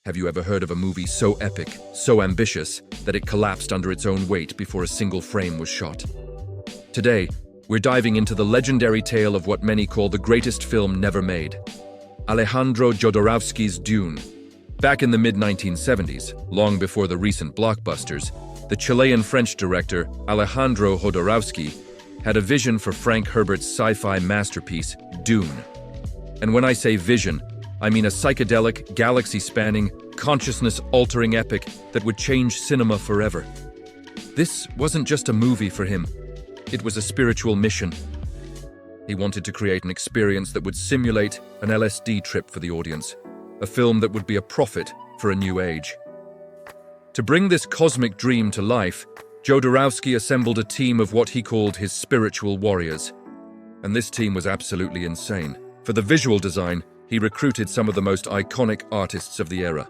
Have you ever heard of a movie so epic, so ambitious, that it collapsed under its own weight before a single frame was shot? Today, we're diving into the legendary tale of what many call the greatest film never made, Alejandro Jodorowsky's Dune. Back in the mid-1970s, long before the recent blockbusters, the Chilean-French director Alejandro Jodorowsky had a vision for Frank Herbert's sci-fi masterpiece, Dune. And when I say vision, I mean a psychedelic, galaxy-spanning, consciousness-altering epic that would change cinema forever. This wasn't just a movie for him. It was a spiritual mission. He wanted to create an experience that would simulate an LSD trip for the audience, a film that would be a prophet for a new age. To bring this cosmic dream to life, Jodorowsky assembled a team of what he called his spiritual warriors. And this team was absolutely insane. For the visual design, he recruited some of the most iconic artists of the era.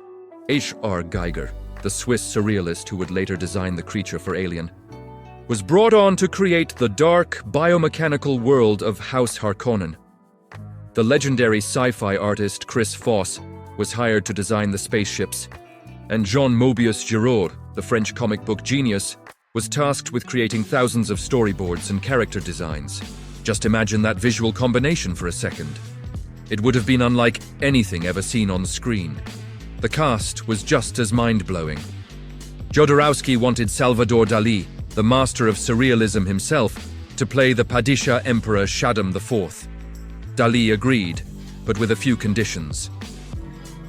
H.R. Giger, the Swiss surrealist who would later design the creature for Alien, was brought on to create the dark, biomechanical world of House Harkonnen. The legendary sci-fi artist Chris Foss was hired to design the spaceships, and Jean Mobius Giraud, the French comic book genius, was tasked with creating thousands of storyboards and character designs. Just imagine that visual combination for a second. It would have been unlike anything ever seen on screen. The cast was just as mind-blowing. Jodorowsky wanted Salvador Dalí, the master of surrealism himself, to play the Padishah Emperor Shaddam IV. Dalí agreed, but with a few conditions.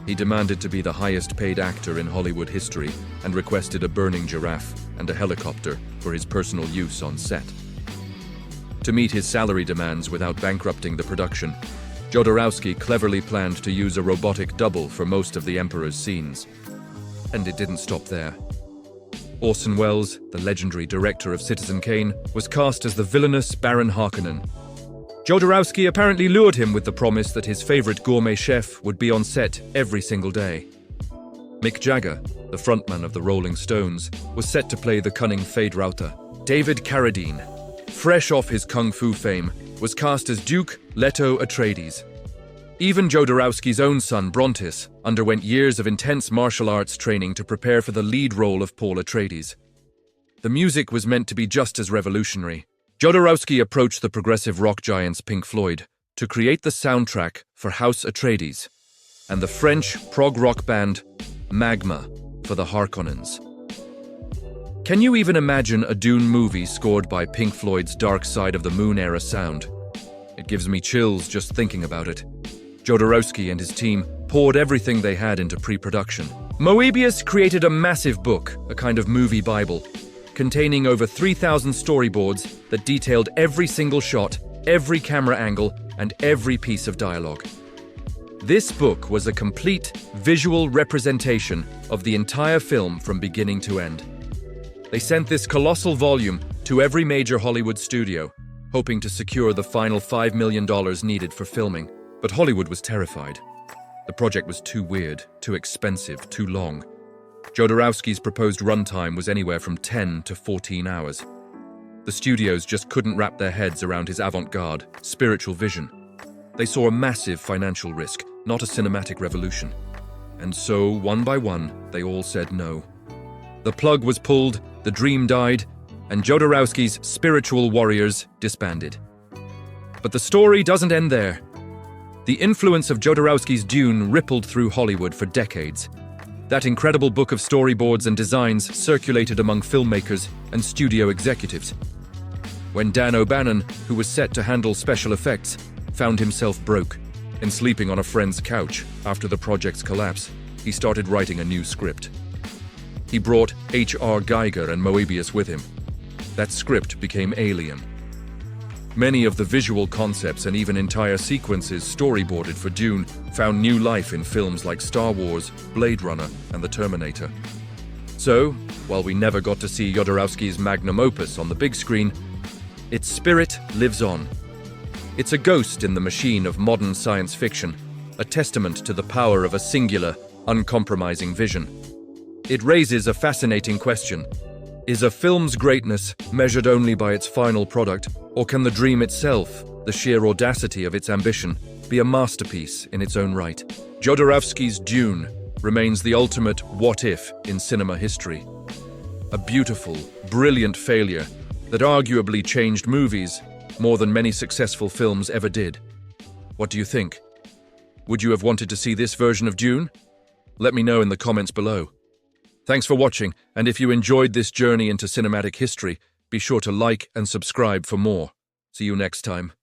He demanded to be the highest-paid actor in Hollywood history and requested a burning giraffe and a helicopter for his personal use on set. To meet his salary demands without bankrupting the production, Jodorowsky cleverly planned to use a robotic double for most of the Emperor's scenes. And it didn't stop there. Orson Welles, the legendary director of Citizen Kane, was cast as the villainous Baron Harkonnen. Jodorowsky apparently lured him with the promise that his favorite gourmet chef would be on set every single day. Mick Jagger, the frontman of the Rolling Stones, was set to play the cunning Fade Rauter. David Carradine, fresh off his kung fu fame, was cast as Duke Leto Atreides. Even Jodorowsky's own son, Brontis, underwent years of intense martial arts training to prepare for the lead role of Paul Atreides. The music was meant to be just as revolutionary. Jodorowsky approached the progressive rock giants Pink Floyd to create the soundtrack for House Atreides and the French prog rock band Magma for the Harkonnens. Can you even imagine a Dune movie scored by Pink Floyd's Dark Side of the Moon-era sound? It gives me chills just thinking about it. Jodorowsky and his team poured everything they had into pre-production. Moebius created a massive book, a kind of movie Bible, containing over 3,000 storyboards that detailed every single shot, every camera angle, and every piece of dialogue. This book was a complete visual representation of the entire film from beginning to end. They sent this colossal volume to every major Hollywood studio, hoping to secure the final $5 million needed for filming. But Hollywood was terrified. The project was too weird, too expensive, too long. Jodorowsky's proposed runtime was anywhere from 10 to 14 hours. The studios just couldn't wrap their heads around his avant-garde, spiritual vision. They saw a massive financial risk, not a cinematic revolution. And so, one by one, they all said no. The plug was pulled, the dream died, and Jodorowsky's spiritual warriors disbanded. But the story doesn't end there. The influence of Jodorowsky's Dune rippled through Hollywood for decades. That incredible book of storyboards and designs circulated among filmmakers and studio executives. When Dan O'Bannon, who was set to handle special effects, found himself broke and sleeping on a friend's couch after the project's collapse, he started writing a new script. He brought H.R. Giger and Moebius with him. That script became Alien. Many of the visual concepts and even entire sequences storyboarded for Dune found new life in films like Star Wars, Blade Runner, and The Terminator. So, while we never got to see Jodorowsky's magnum opus on the big screen, its spirit lives on. It's a ghost in the machine of modern science fiction, a testament to the power of a singular, uncompromising vision. It raises a fascinating question. Is a film's greatness measured only by its final product, or can the dream itself, the sheer audacity of its ambition, be a masterpiece in its own right? Jodorowsky's Dune, remains the ultimate what if in cinema history. A beautiful, brilliant failure that arguably changed movies more than many successful films ever did. What do you think? Would you have wanted to see this version of Dune? Let me know in the comments below. Thanks for watching, and if you enjoyed this journey into cinematic history, be sure to like and subscribe for more. See you next time.